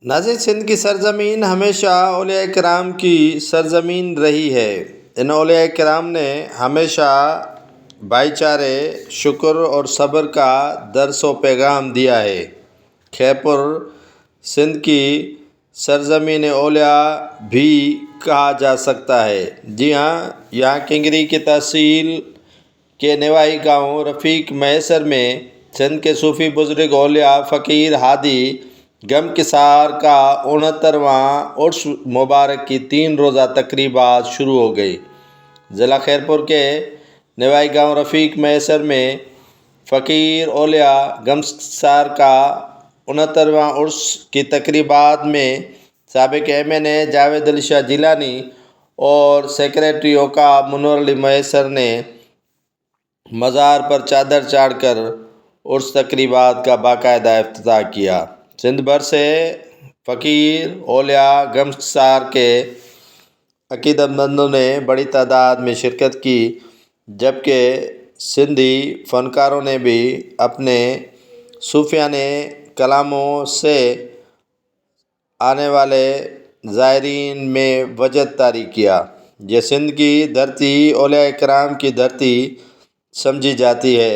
ناظرین، سندھ کی سرزمین ہمیشہ اولیاء کرام کی سرزمین رہی ہے۔ ان اولیاء کرام نے ہمیشہ بھائی چارے، شکر اور صبر کا درس و پیغام دیا ہے۔ خیرپور سندھ کی سرزمین اولیاء بھی کہا جا سکتا ہے۔ جی ہاں، یہاں کنگری کی تحصیل کے نوائی گاؤں رفیق میسر میں سندھ کے صوفی بزرگ اولیاء فقیر ہادی غم کثار کا 69واں عرس مبارک کی 3 روزہ تقریبات شروع ہو گئی۔ ضلع خیرپور کے نوائی گاؤں رفیق میسر میں فقیر اولیاء غم کثار کا 69واں عرس کی تقریبات میں سابق MNA جاوید علی شاہ جیلانی اور سیکریٹری اوقاف منور علی میسر نے مزار پر چادر چاڑھ کر عرس تقریبات کا باقاعدہ افتتاح کیا۔ سندھ بھر سے فقیر اولیاء غم کثار کے عقیدت مندوں نے بڑی تعداد میں شرکت کی، جبکہ سندھی فنکاروں نے بھی اپنے صوفیانہ کلاموں سے آنے والے زائرین میں وجد طاری کیا۔ یہ سندھ کی دھرتی اولیاء کرام کی دھرتی سمجھی جاتی ہے۔